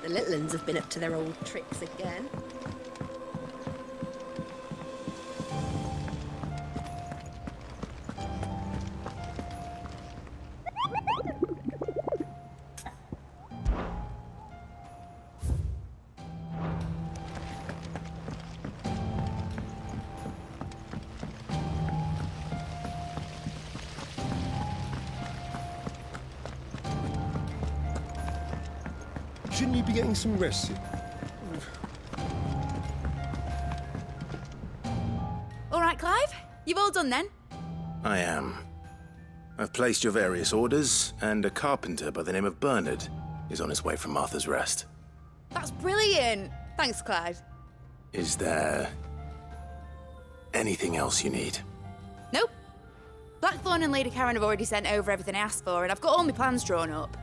The little uns have been up to their old tricks again. Shouldn't you be getting some rest? All right, Clive? You've all done then? I am. I've placed your various orders, and a carpenter by the name of Bernard is on his way from Martha's Rest. That's brilliant! Thanks, Clive. Is there anything else you need? Nope. Blackthorn and Lady Karen have already sent over everything I asked for, and I've got all my plans drawn up.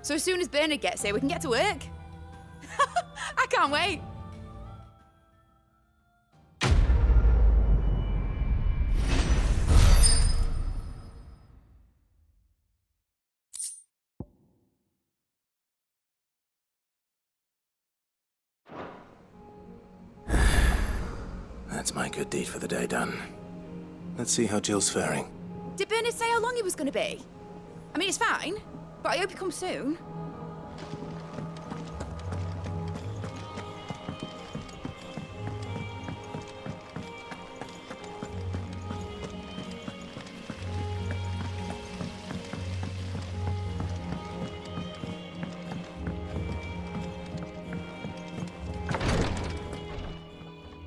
So as soon as Bernard gets here, we can get to work. I can't wait. That's my good deed for the day done. Let's see how Jill's faring. Did Bernard say how long he was going to be? I mean, it's fine, but I hope he comes soon.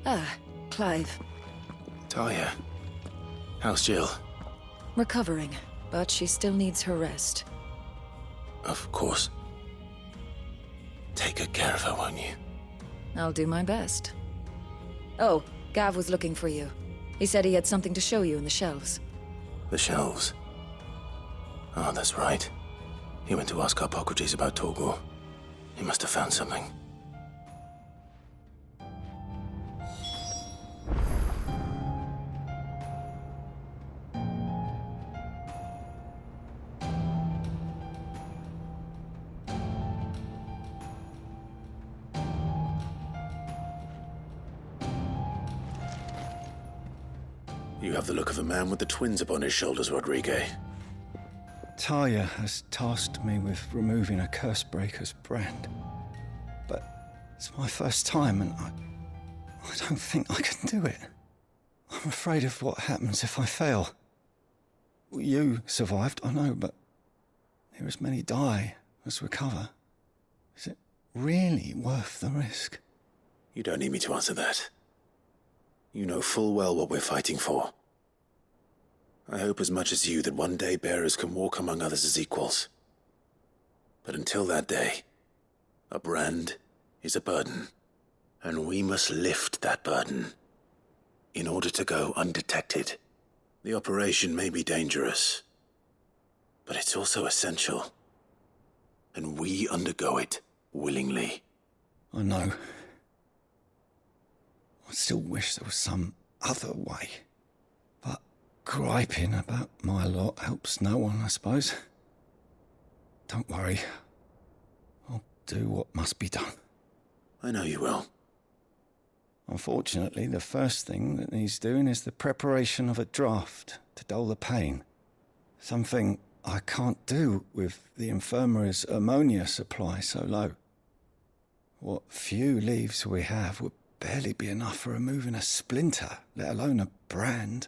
Ah, Clive. Talia, how's Jill? Recovering, but she still needs her rest. Of course. Take good care of her, won't you? I'll do my best. Oh, Gav was looking for you. He said he had something to show you in the shelves. The shelves. Oh, that's right. He went to ask Hippocrates about Torgor. He must have found something. You have the look of a man with the twins upon his shoulders, Rodrigue. Talia has tasked me with removing a Cursebreaker's brand. But it's my first time and I don't think I can do it. I'm afraid of what happens if I fail. You survived, I know, but there as many die as recover. Is it really worth the risk? You don't need me to answer that. You know full well what we're fighting for. I hope as much as you that one day bearers can walk among others as equals. But until that day, a brand is a burden, and we must lift that burden in order to go undetected. The operation may be dangerous, but it's also essential, and we undergo it willingly. I know. I still wish there was some other way. But griping about my lot helps no one, I suppose. Don't worry. I'll do what must be done. I know you will. Unfortunately, the first thing that needs doing is the preparation of a draft to dull the pain. Something I can't do with the infirmary's ammonia supply so low. What few leaves we have would barely be enough for removing a splinter, let alone a brand.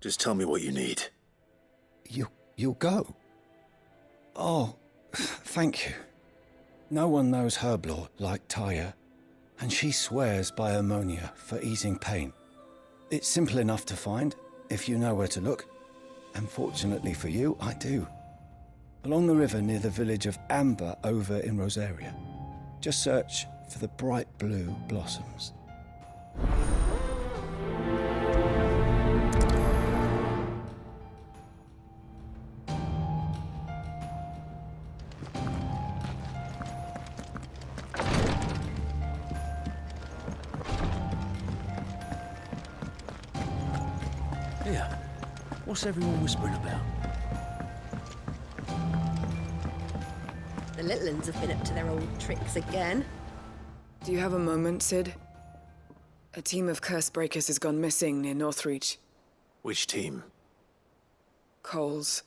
Just tell me what you need. You'll go? Oh, thank you. No one knows herb lore like Taya, and she swears by ammonia for easing pain. It's simple enough to find, if you know where to look. And fortunately for you, I do. Along the river near the village of Amber over in Rosaria. Just search for the bright blue blossoms. Here, what's everyone whispering about? The little ones have been up to their old tricks again. Do you have a moment, Sid? A team of curse breakers has gone missing near Northreach. Which team? Coles.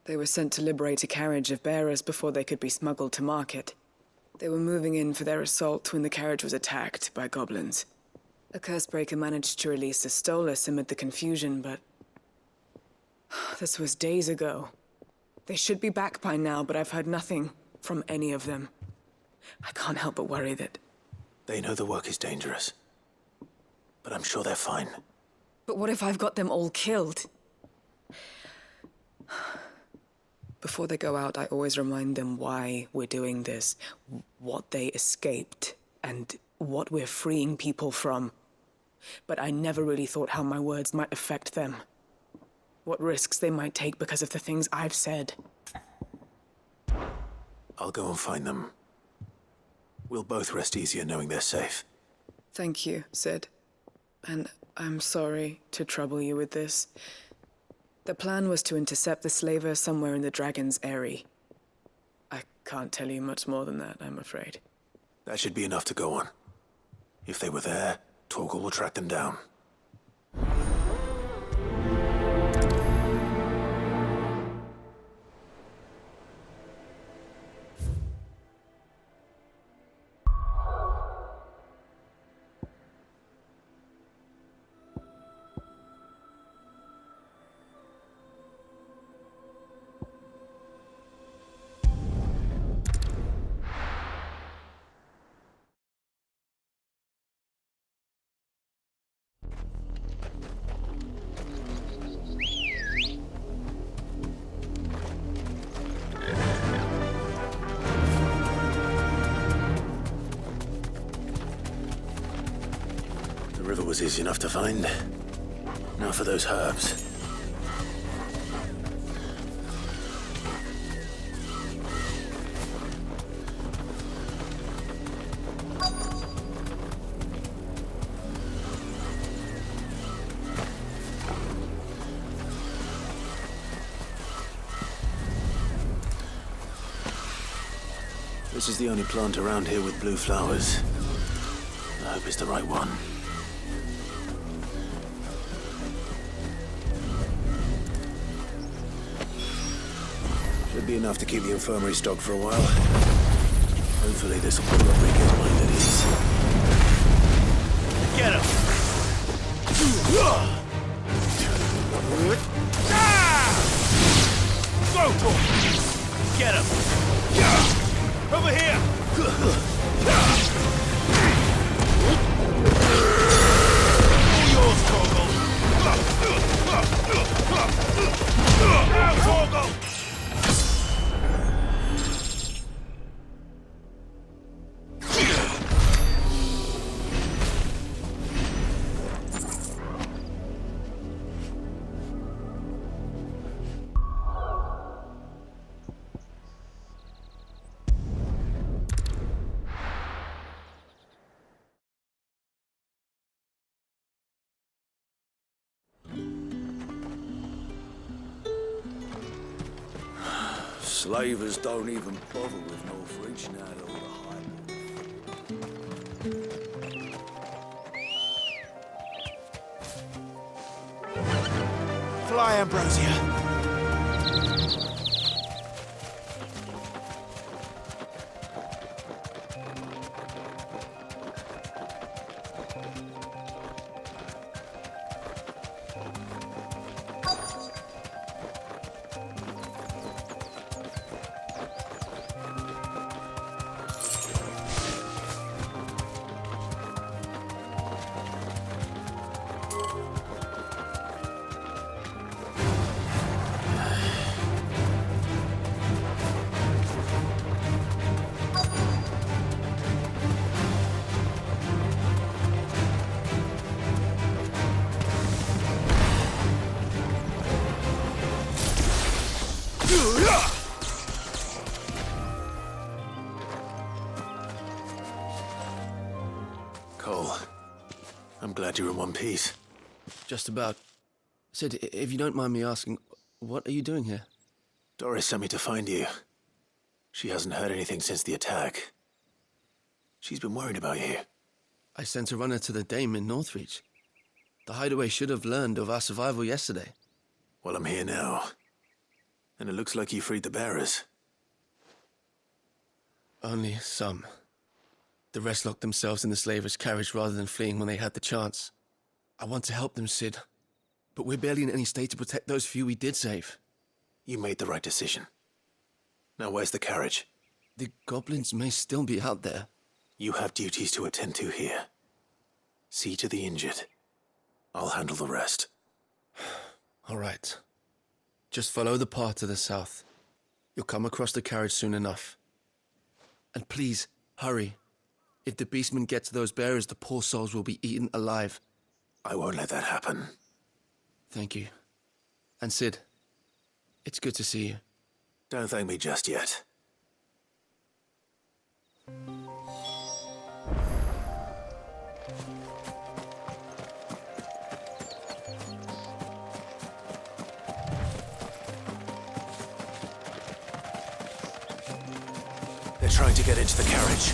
They were sent to liberate a carriage of bearers before they could be smuggled to market. They were moving in for their assault when the carriage was attacked by goblins. A curse breaker managed to release a Stolas amid the confusion, but... this was days ago. They should be back by now, but I've heard nothing from any of them. I can't help but worry that... They know the work is dangerous. But I'm sure they're fine. But what if I've got them all killed? Before they go out, I always remind them why we're doing this, what they escaped, and what we're freeing people from. But I never really thought how my words might affect them. What risks they might take because of the things I've said. I'll go and find them. We'll both rest easier knowing they're safe. Thank you, Sid. And I'm sorry to trouble you with this. The plan was to intercept the slaver somewhere in the Dragon's Eyrie. I can't tell you much more than that, I'm afraid. That should be enough to go on. If they were there, Torgal will track them down. The river was easy enough to find. Now for those herbs. This is the only plant around here with blue flowers. I hope it's the right one. Should be enough to keep the infirmary stocked for a while. Hopefully this will put Rodriguez's mind at ease. Get him! Go, Tor! Get him! Over here! All yours, Torgal! Now, Torgal! Slavers don't even bother with Northreach now they're all the high. Fly, Ambrosia. Cole, I'm glad you're in one piece. Just about. Sid, if you don't mind me asking, what are you doing here? Doris sent me to find you. She hasn't heard anything since the attack. She's been worried about you. I sent a runner to the Dame in Northreach. The hideaway should have learned of our survival yesterday. Well, I'm here now. And it looks like you freed the bearers. Only some. The rest locked themselves in the slaver's carriage rather than fleeing when they had the chance. I want to help them, Sid. But we're barely in any state to protect those few we did save. You made the right decision. Now where's the carriage? The goblins may still be out there. You have duties to attend to here. See to the injured. I'll handle the rest. All right. Just follow the path to the south. You'll come across the carriage soon enough. And please, hurry. If the beastmen get to those bearers, the poor souls will be eaten alive. I won't let that happen. Thank you. And Sid, it's good to see you. Don't thank me just yet. They're trying to get into the carriage.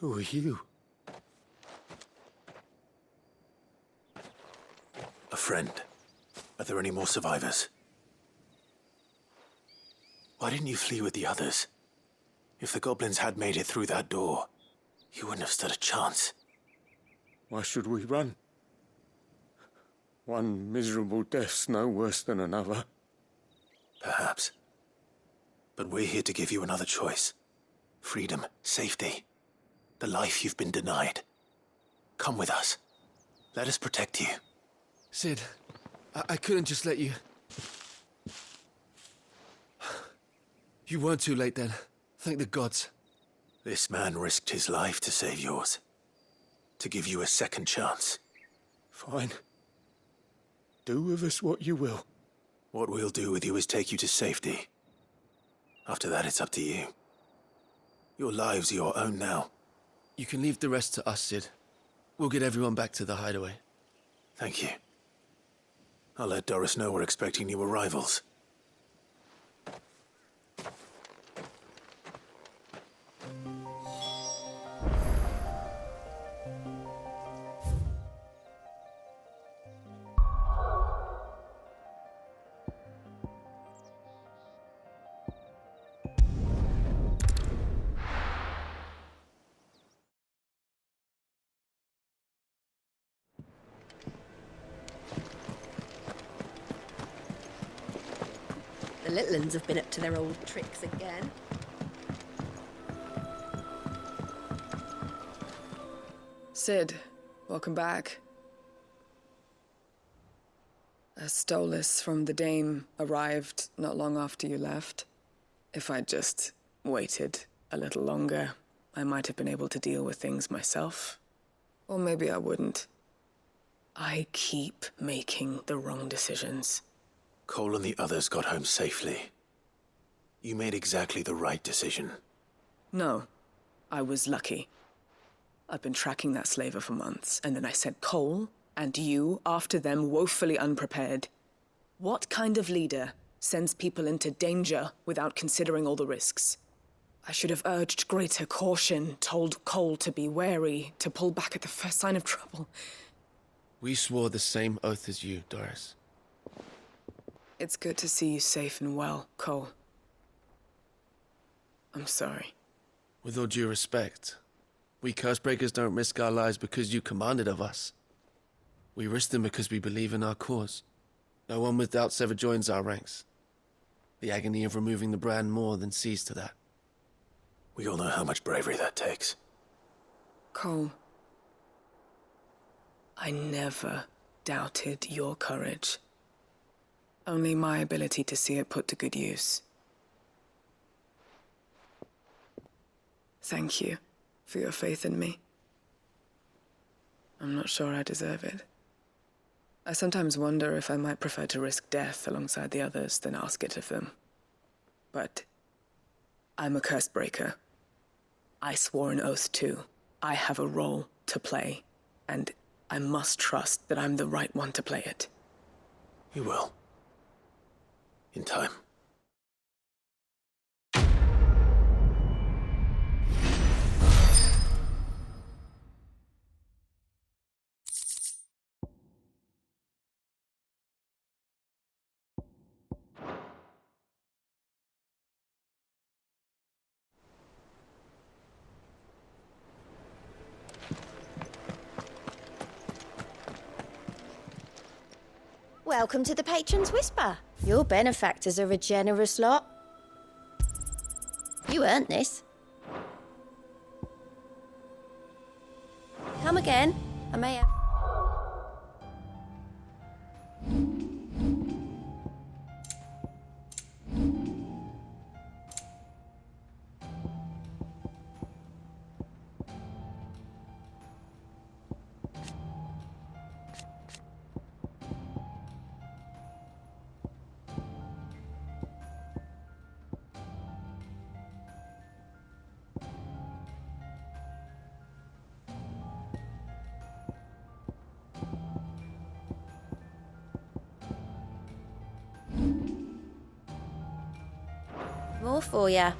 Who are you? A friend. Are there any more survivors? Why didn't you flee with the others? If the goblins had made it through that door, you wouldn't have stood a chance. Why should we run? One miserable death's no worse than another. Perhaps. But we're here to give you another choice. Freedom, safety. The life you've been denied. Come with us. Let us protect you. Sid, I couldn't just let you... You weren't too late then. Thank the gods. This man risked his life to save yours. to give you a second chance. Fine. Do with us what you will. What we'll do with you is take you to safety. After that, it's up to you. Your lives are your own now. You can leave the rest to us, Sid. We'll get everyone back to the hideaway. Thank you. I'll let Doris know we're expecting new arrivals. The little ones have been up to their old tricks again. Sid, welcome back. A Stolas from the Dame arrived not long after you left. If I'd just waited a little longer, I might have been able to deal with things myself. Or maybe I wouldn't. I keep making the wrong decisions. Cole and the others got home safely. You made exactly the right decision. No, I was lucky. I've been tracking that slaver for months, and then I sent Cole and you after them woefully unprepared. What kind of leader sends people into danger without considering all the risks? I should have urged greater caution, told Cole to be wary, to pull back at the first sign of trouble. We swore the same oath as you, Doris. It's good to see you safe and well, Cole. I'm sorry. With all due respect, we Cursebreakers don't risk our lives because you commanded of us. We risk them because we believe in our cause. No one with doubts ever joins our ranks. The agony of removing the brand more than sees to that. We all know how much bravery that takes. Cole, I never doubted your courage. Only my ability to see it put to good use. Thank you for your faith in me. I'm not sure I deserve it. I sometimes wonder if I might prefer to risk death alongside the others than ask it of them. But I'm a Cursebreaker. I swore an oath too. I have a role to play, and I must trust that I'm the right one to play it. You will. In time. Welcome to the Patron's Whisper. Your benefactors are a generous lot. You earned this. Come again. I may have... More for ya.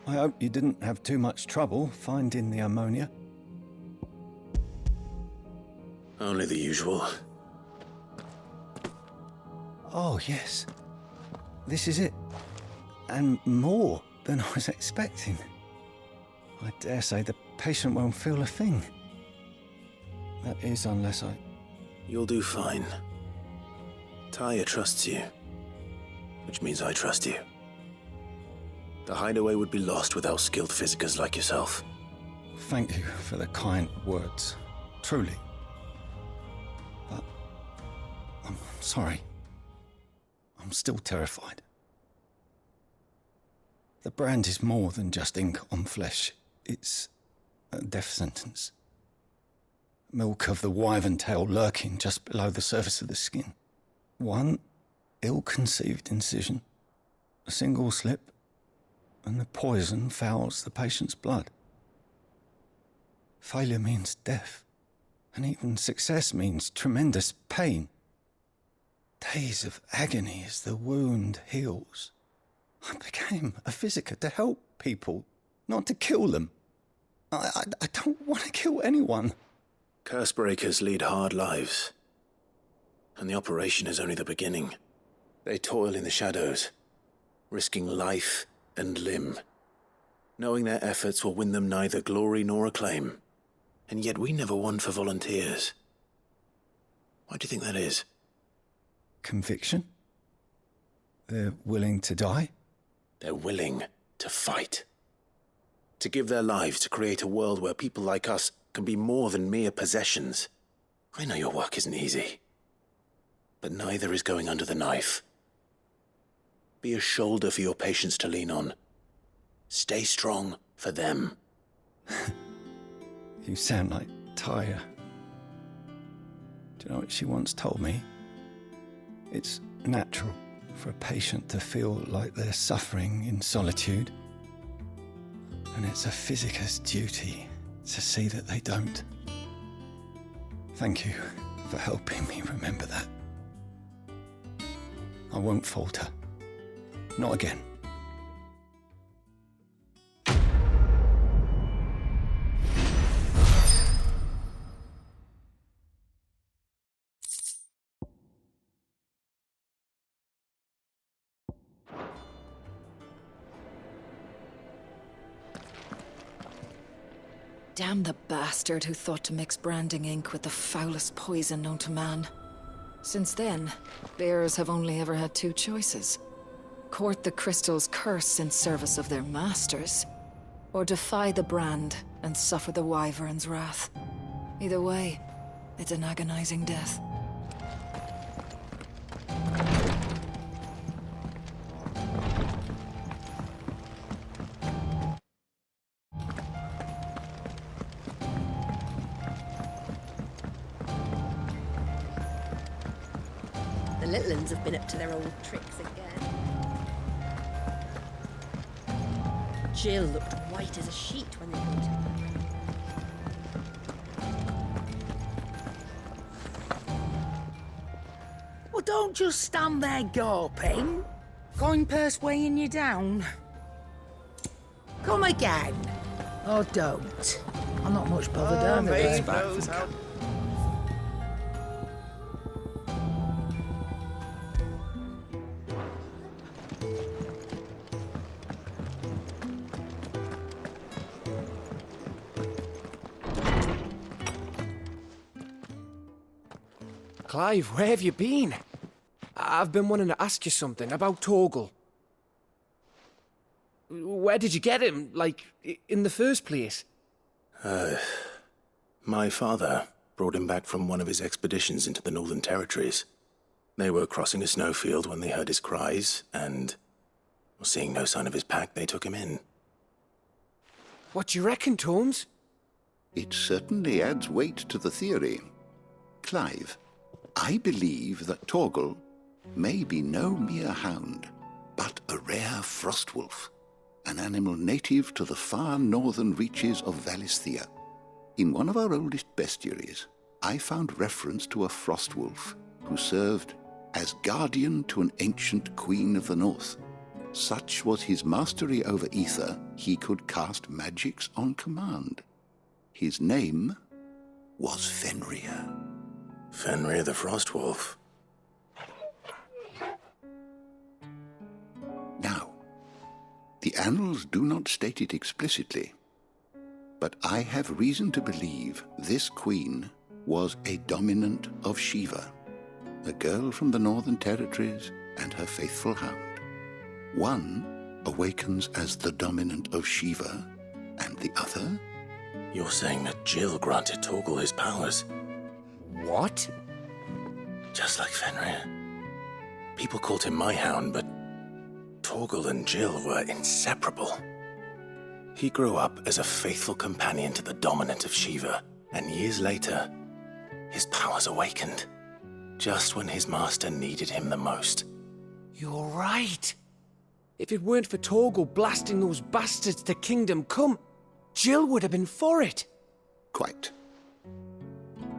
I hope you didn't have too much trouble finding the ammonia. Only the usual. Oh, yes. This is it. And more than I was expecting. I dare say the patient won't feel a thing. That is, unless I... You'll do fine. Taya trusts you, which means I trust you. The hideaway would be lost without skilled physicers like yourself. Thank you for the kind words. Truly. But I'm sorry. I'm still terrified. The brand is more than just ink on flesh. It's a death sentence. Milk of the wyvern tail lurking just below the surface of the skin. One ill-conceived incision, a single slip, and the poison fouls the patient's blood. Failure means death, and even success means tremendous pain. Days of agony as the wound heals. I became a physiker to help people, not to kill them. I don't want to kill anyone. Cursebreakers lead hard lives, and the operation is only the beginning. They toil in the shadows, risking life and limb, knowing their efforts will win them neither glory nor acclaim. And yet we never won for volunteers. Why do you think that is? Conviction? They're willing to die? They're willing to fight. To give their lives to create a world where people like us can be more than mere possessions. I know your work isn't easy, but neither is going under the knife. Be a shoulder for your patients to lean on. Stay strong for them. You sound like Taya. Do you know what she once told me? It's natural for a patient to feel like they're suffering in solitude. And it's a physiker's duty to see that they don't. Thank you for helping me remember that. I won't falter. Not again. Damn the bastard who thought to mix branding ink with the foulest poison known to man. Since then, bearers have only ever had two choices. Court the crystal's curse in service of their masters, or defy the brand and suffer the wyvern's wrath. Either way, it's an agonizing death. The little ones have been up to their old tricks again. Jill looked white as a sheet when they brought her. Well, don't just stand there gawping. Coin purse weighing you down. Come again. Or don't. I'm not much bothered either. Maeve knows how. Clive, where have you been? I've been wanting to ask you something about Torgal. Where did you get him, like, in the first place? My father brought him back from one of his expeditions into the Northern Territories. They were crossing a snowfield when they heard his cries, and, seeing no sign of his pack, they took him in. What do you reckon, Tomes? It certainly adds weight to the theory. Clive, I believe that Torgal may be no mere hound, but a rare frostwolf, an animal native to the far northern reaches of Valisthea. In one of our oldest bestiaries, I found reference to a frostwolf who served as guardian to an ancient queen of the north. Such was his mastery over ether, he could cast magics on command. His name was Fenrir. Fenrir the Frostwolf. Now, the annals do not state it explicitly, but I have reason to believe this queen was a dominant of Shiva, a girl from the Northern Territories and her faithful hound. One awakens as the dominant of Shiva, and the other? You're saying that Jill granted Torgal his powers? What? Just like Fenrir. People called him my hound, but Torgal and Jill were inseparable. He grew up as a faithful companion to the dominant of Shiva, and years later, his powers awakened, just when his master needed him the most. You're right. If it weren't for Torgal blasting those bastards to Kingdom Come, Jill would have been for it. Quite.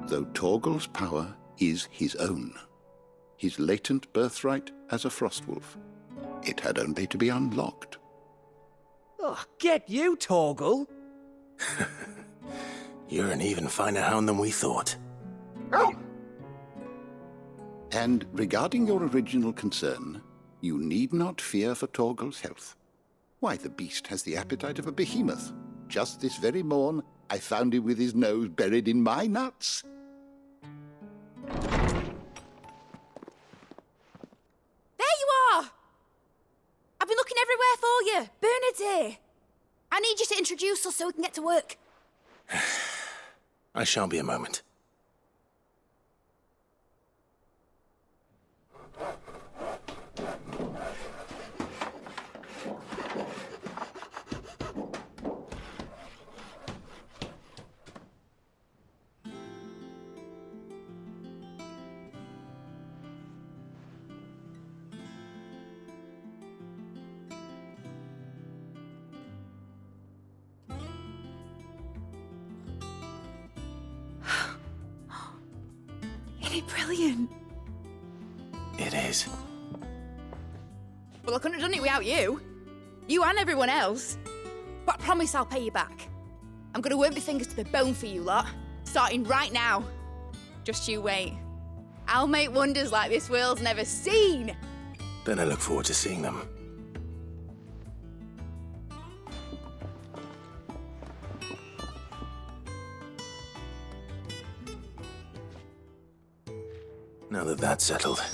Though Torgal's power is his own, his latent birthright as a Frostwolf, it had only to be unlocked. Oh, get you, Torgal! You're an even finer hound than we thought. And regarding your original concern, you need not fear for Torgal's health. Why, the beast has the appetite of a behemoth. Just this very morn, I found him with his nose buried in my nuts. There you are! I've been looking everywhere for you. Bernard's here. I need you to introduce us so we can get to work. I shan't be a moment. Isn't it brilliant? It is. Well, I couldn't have done it without you. You and everyone else. But I promise I'll pay you back. I'm gonna work my fingers to the bone for you lot, starting right now. Just you wait. I'll make wonders like this world's never seen. Then I look forward to seeing them. Now that that's settled,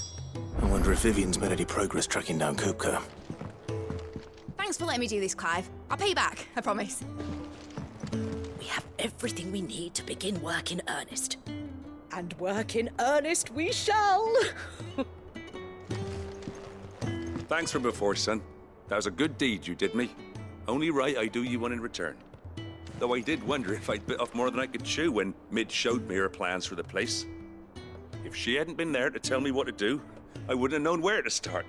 I wonder if Vivian's made any progress tracking down Kupka. Thanks for letting me do this, Clive. I'll pay you back, I promise. We have everything we need to begin work in earnest. And work in earnest we shall! Thanks from before, son. That was a good deed you did me. Only right I do you one in return. Though I did wonder if I'd bit off more than I could chew when Mid showed me her plans for the place. If she hadn't been there to tell me what to do, I wouldn't have known where to start.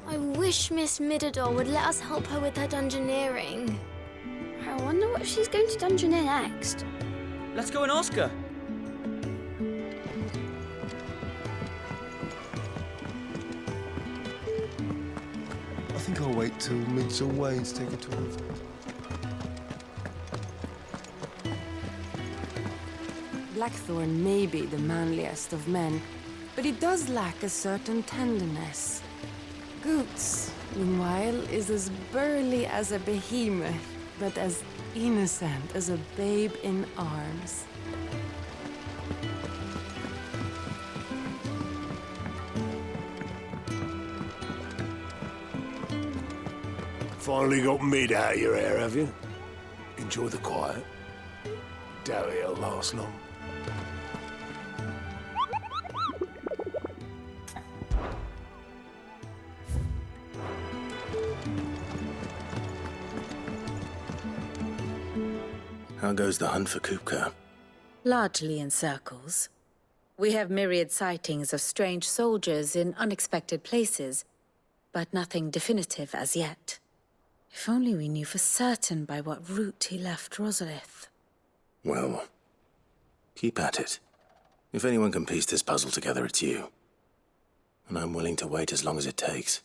I wish Miss Midador would let us help her with her dungeoneering. I wonder what she's going to dungeoneer next. Let's go and ask her. I think I'll wait till Mid's away to take a tour of it. Blackthorn may be the manliest of men, but he does lack a certain tenderness. Goots, meanwhile, is as burly as a behemoth, but as innocent as a babe in arms. Finally got Mid out of your hair, have you? Enjoy the quiet. Doubt it'll last long. How goes the hunt for Kupka? Largely in circles. We have myriad sightings of strange soldiers in unexpected places, but nothing definitive as yet. If only we knew for certain by what route he left Rosalith. Well, keep at it. If anyone can piece this puzzle together, it's you. And I'm willing to wait as long as it takes.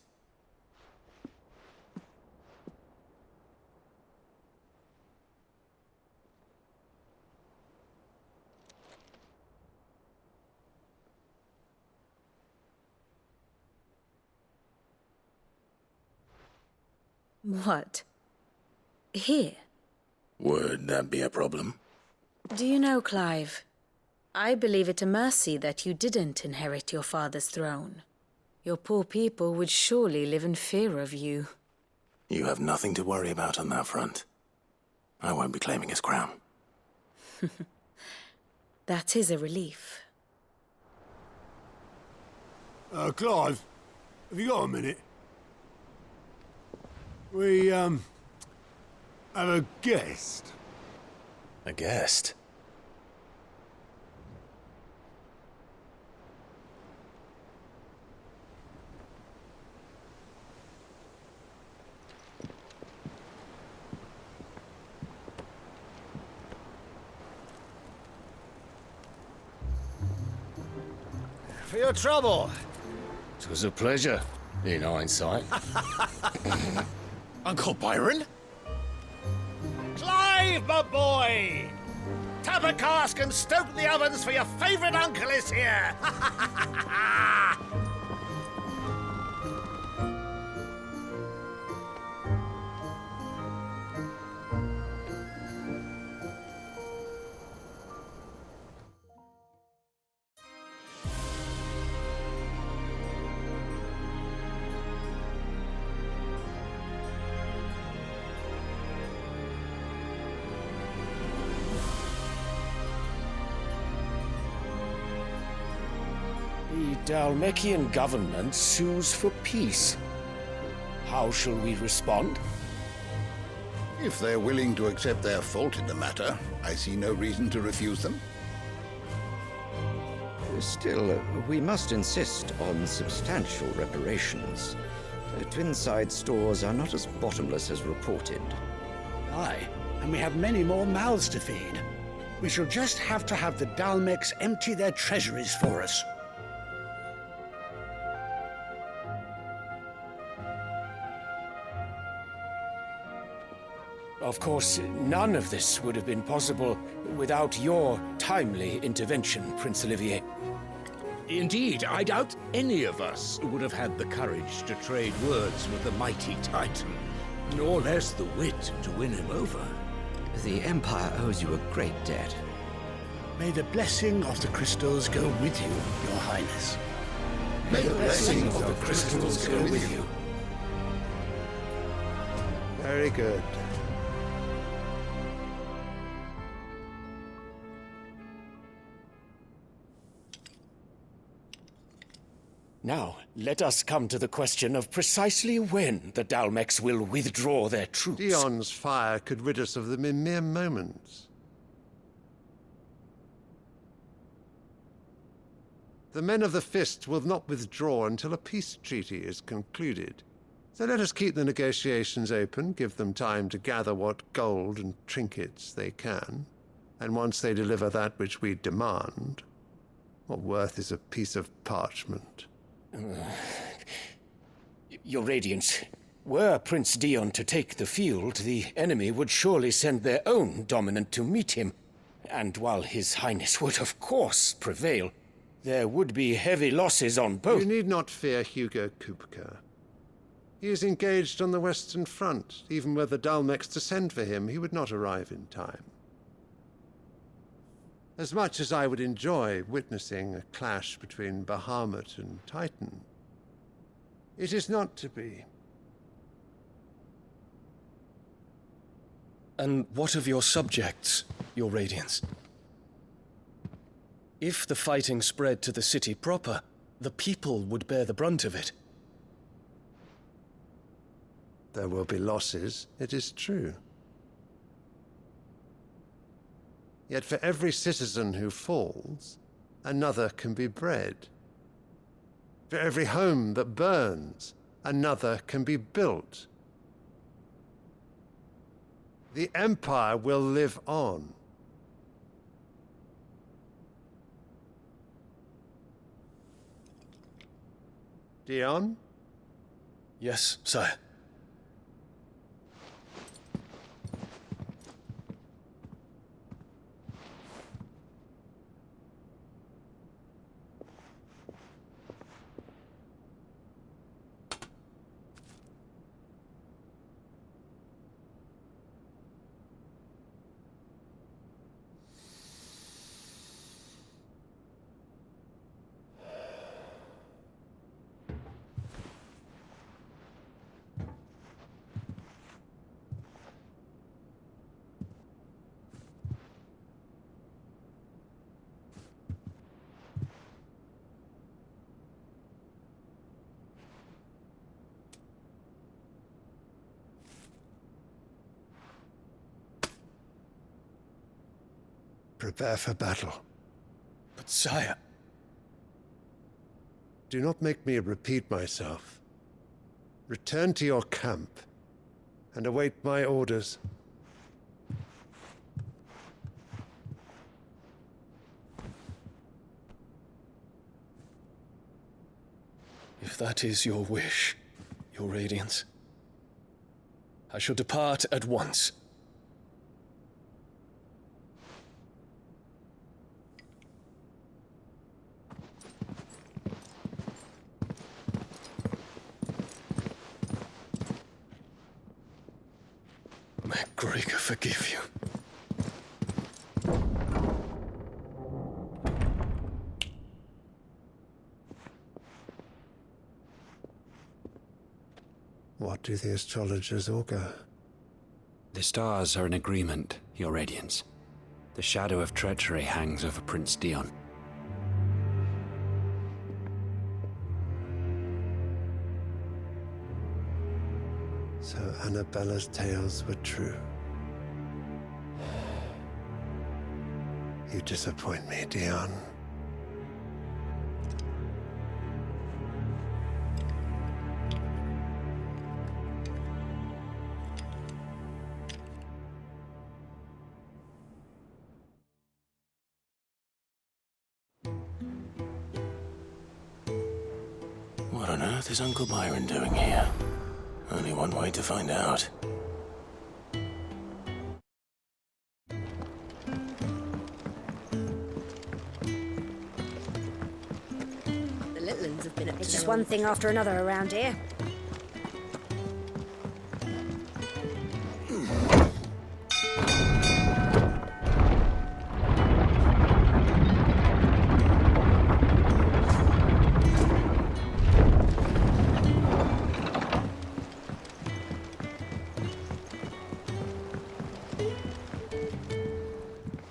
What? Here? Would that be a problem? Do you know, Clive, I believe it a mercy that you didn't inherit your father's throne. Your poor people would surely live in fear of you. You have nothing to worry about on that front. I won't be claiming his crown. That is a relief. Clive, have you got a minute? We, have a guest. A guest? For your trouble. It was a pleasure, in hindsight. Uncle Byron? Clive, my boy! Tap a cask and stoke the ovens, for your favourite uncle is here! The Dalmekian government sues for peace. How shall we respond? If they're willing to accept their fault in the matter, I see no reason to refuse them. Still, we must insist on substantial reparations. Twinside stores are not as bottomless as reported. Aye, and we have many more mouths to feed. We shall just have to have the Dalmecs empty their treasuries for us. Of course, none of this would have been possible without your timely intervention, Prince Olivier. Indeed, I doubt any of us would have had the courage to trade words with the mighty Titan, nor less the wit to win him over. The Empire owes you a great debt. May the blessing of the crystals go with you, Your Highness. May the blessing of the crystals go with you. Very good. Now, let us come to the question of precisely when the Dalmecs will withdraw their troops. Dion's fire could rid us of them in mere moments. The men of the Fist will not withdraw until a peace treaty is concluded. So let us keep the negotiations open, give them time to gather what gold and trinkets they can, and once they deliver that which we demand, what worth is a piece of parchment? Your Radiance, were Prince Dion to take the field, the enemy would surely send their own dominant to meet him. And while His Highness would of course prevail, there would be heavy losses on both. You need not fear Hugo Kupka. He is engaged on the Western Front. Even were the Dalmecs to send for him, he would not arrive in time. As much as I would enjoy witnessing a clash between Bahamut and Titan, it is not to be. And what of your subjects, Your Radiance? If the fighting spread to the city proper, the people would bear the brunt of it. There will be losses, it is true. Yet for every citizen who falls, another can be bred. For every home that burns, another can be built. The Empire will live on. Dion? Yes, sire. prepare for battle. But sire... Do not make me repeat myself. Return to your camp and await my orders. If that is your wish, Your Radiance, I shall depart at once. May Gregor forgive you. What do the astrologers augur? The stars are in agreement, Your Radiance. The shadow of treachery hangs over Prince Dion. So Annabella's tales were true. You disappoint me, Dion. What on earth is Uncle Byron doing here? Only one way to find out. The little ones have been up. It's just one thing after another around here.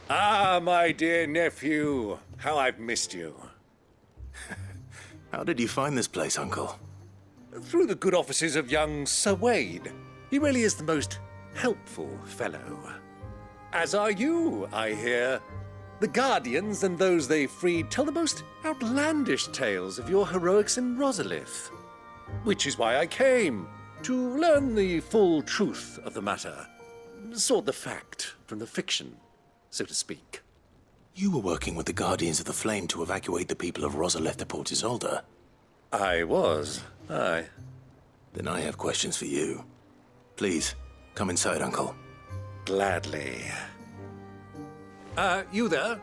Ah, my dear nephew. How I've missed you. How did you find this place, Uncle? Through the good offices of young Sir Wade. He really is the most helpful fellow. As are you, I hear. The Guardians and those they freed tell the most outlandish tales of your heroics in Rosalith. Which is why I came, to learn the full truth of the matter. Sort the fact from the fiction, so to speak. You were working with the Guardians of the Flame to evacuate the people of Rosalith to Port Isolde. I was, aye. Then I have questions for you. Please, come inside, Uncle. Gladly. You there?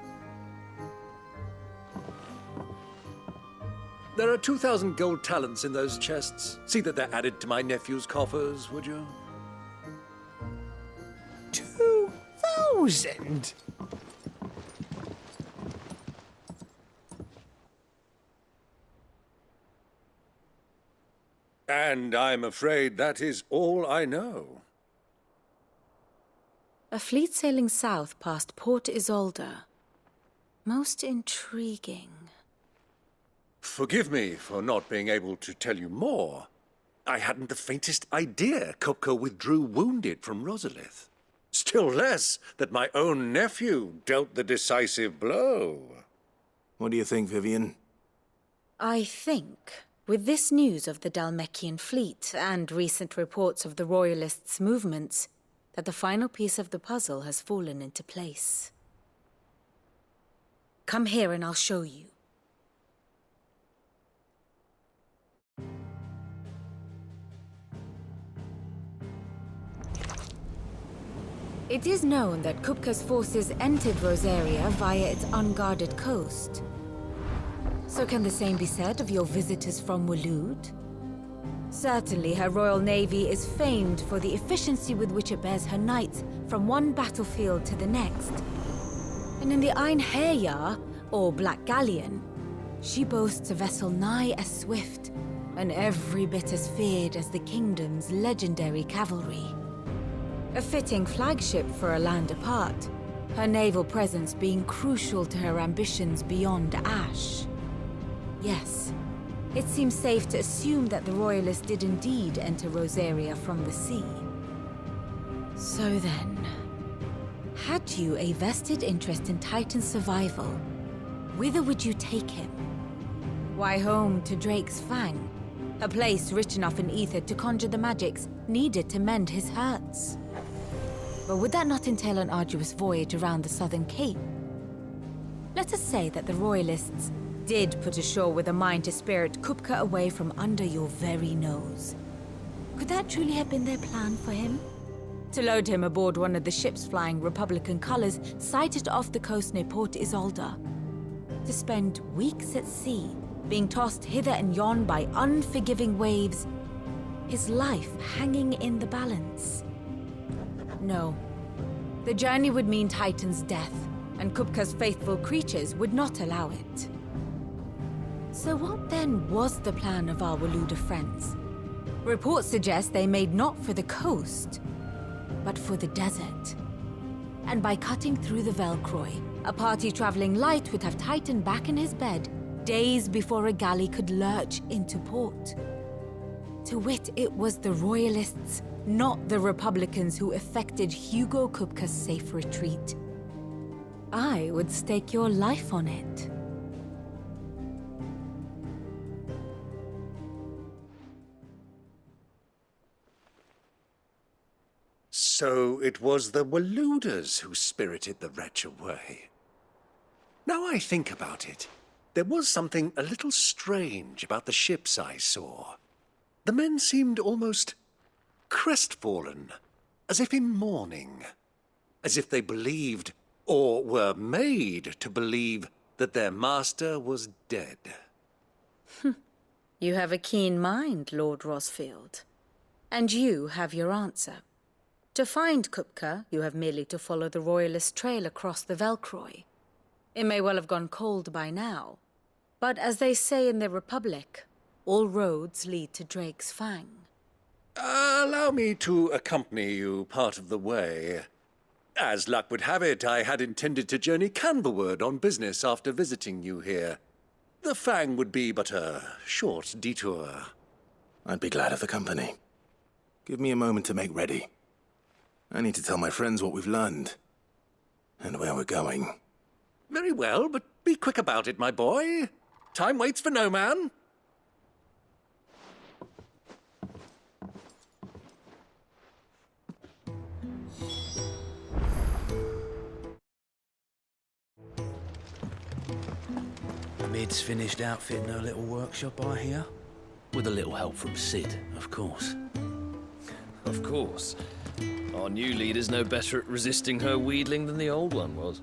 There are 2,000 gold talents in those chests. See that they're added to my nephew's coffers, would you? 2,000? And I'm afraid that is all I know. A fleet sailing south past Port Isolde. Most intriguing. Forgive me for not being able to tell you more. I hadn't the faintest idea Kupka withdrew wounded from Rosalith. Still less that my own nephew dealt the decisive blow. What do you think, Vivian? I think, with this news of the Dhalmekian fleet and recent reports of the Royalists' movements, that the final piece of the puzzle has fallen into place. Come here and I'll show you. It is known that Kupka's forces entered Rosaria via its unguarded coast. So can the same be said of your visitors from Waloed? Certainly, her Royal Navy is famed for the efficiency with which it bears her knights from one battlefield to the next. And in the Einherjar, or Black Galleon, she boasts a vessel nigh as swift, and every bit as feared as the kingdom's legendary cavalry. A fitting flagship for a land apart, her naval presence being crucial to her ambitions beyond Ash. Yes, it seems safe to assume that the Royalists did indeed enter Rosaria from the sea. So then, Had you a vested interest in Titan's survival, whither would you take him? Why, home to Drake's Fang, a place rich enough in ether to conjure the magics needed to mend his hurts. But would that not entail an arduous voyage around the southern cape? Let us say that the Royalists did put ashore with a mind to spirit Kupka away from under your very nose. Could that truly have been their plan for him? To load him aboard one of the ships flying Republican colors sighted off the coast near Port Isolde? To spend weeks at sea, being tossed hither and yon by unforgiving waves, his life hanging in the balance? No. The journey would mean Titan's death, and Kupka's faithful creatures would not allow it. So what then was the plan of our Waluda friends? Reports suggest they made not for the coast, but for the desert. And by cutting through the Velcroy, a party traveling light would have Titan back in his bed days before a galley could lurch into port. To wit, it was the Royalists, not the Republicans, who effected Hugo Kupka's safe retreat. I would stake your life on it. So it was the Waludas who spirited the wretch away. Now I think about it, there was something a little strange about the ships I saw. The men seemed almost crestfallen, as if in mourning, as if they believed, or were made to believe, that their master was dead. You have a keen mind, Lord Rosfield. And you have your answer. To find Kupka, you have merely to follow the Royalist trail across the Velcroy. It may well have gone cold by now, but as they say in the Republic, all roads lead to Drake's Fang. Allow me to accompany you part of the way. As luck would have it, I had intended to journey Canberward on business after visiting you here. The Fang would be but a short detour. I'd be glad of the company. Give me a moment to make ready. I need to tell my friends what we've learned, and where we're going. Very well, but be quick about it, my boy. Time waits for no man. Mid's finished outfitting her little workshop, I hear. With a little help from Sid, of course. Of course. Our new leader's no better at resisting her wheedling than the old one was.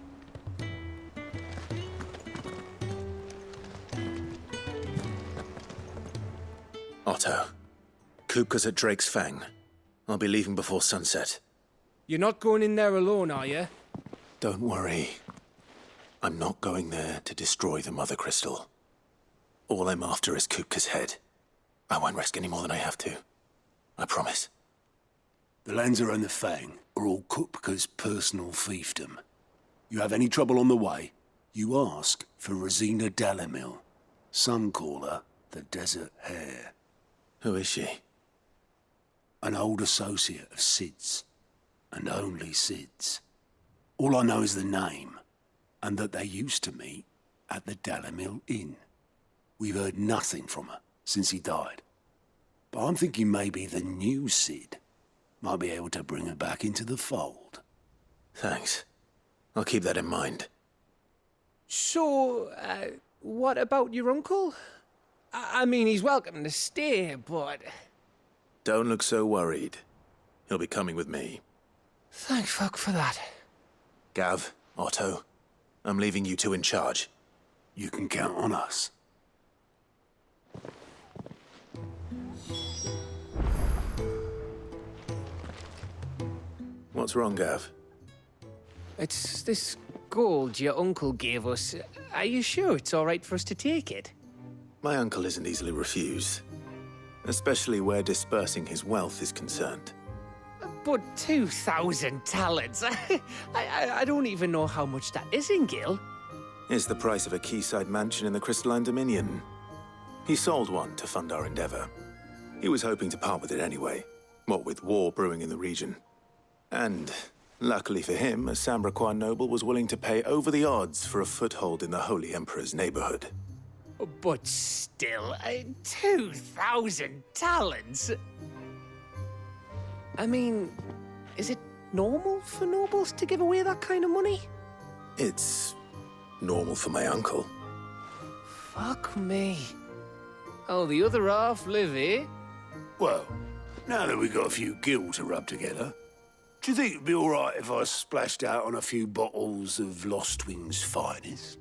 Otto, Kupka's at Drake's Fang. I'll be leaving before sunset. You're not going in there alone, are you? Don't worry. I'm not going there to destroy the Mother Crystal. All I'm after is Kupka's head. I won't risk any more than I have to. I promise. The Lanza and the Fang are all Kupka's personal fiefdom. You have any trouble on the way, you ask for Rosina Dalamil. Some call her the Desert Hare. Who is she? An old associate of Sid's, and only Sid's. All I know is the name, and that they used to meet at the Dalamil Inn. We've heard nothing from her since he died. But I'm thinking maybe the new Sid might be able to bring her back into the fold. Thanks. I'll keep that in mind. So, what about your uncle? I mean, he's welcome to stay, but... Don't look so worried. He'll be coming with me. Thank fuck for that. Gav, Otto, I'm leaving you two in charge. You can count on us. What's wrong, Gav? It's this gold your uncle gave us. Are you sure it's all right for us to take it? My uncle isn't easily refused, especially where dispersing his wealth is concerned. But 2,000 talents? I don't even know how much that is in Gil. It's the price of a quayside mansion in the Crystalline Dominion. He sold one to fund our endeavor. He was hoping to part with it anyway, what with war brewing in the region. And Luckily for him, a Sambraquan noble was willing to pay over the odds for a foothold in the Holy Emperor's neighborhood. But still, 2,000 talents? I mean, is it normal for nobles to give away that kind of money? It's normal for my uncle. Fuck me. Oh, the other half live here? Well, now that we've got a few gills to rub together, do you think it'd be all right if I splashed out on a few bottles of Lost Wing's finest?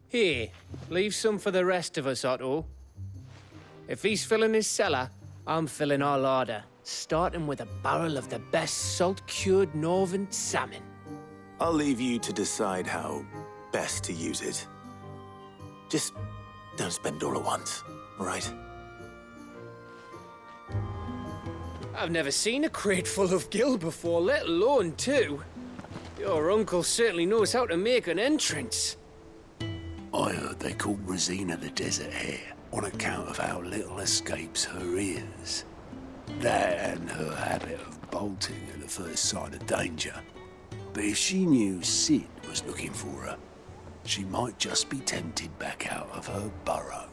Here, leave some for the rest of us, Otto. If he's filling his cellar, I'm filling our larder, starting with a barrel of the best salt-cured northern salmon. I'll leave you to decide how best to use it. Just don't spend it all at once, all right? I've never seen a crate full of gill before, let alone two. Your uncle certainly knows how to make an entrance. I heard they called Rosina the Desert Hare on account of how little escapes her ears. That and her habit of bolting at the first sign of danger. But if she knew Sid was looking for her, she might just be tempted back out of her burrow.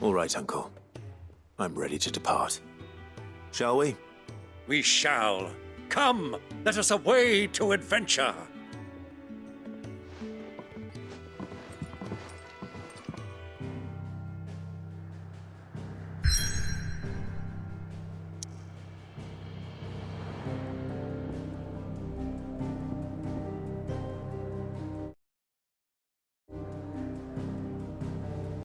All right, Uncle. I'm ready to depart. Shall we? We shall. Come, let us away to adventure.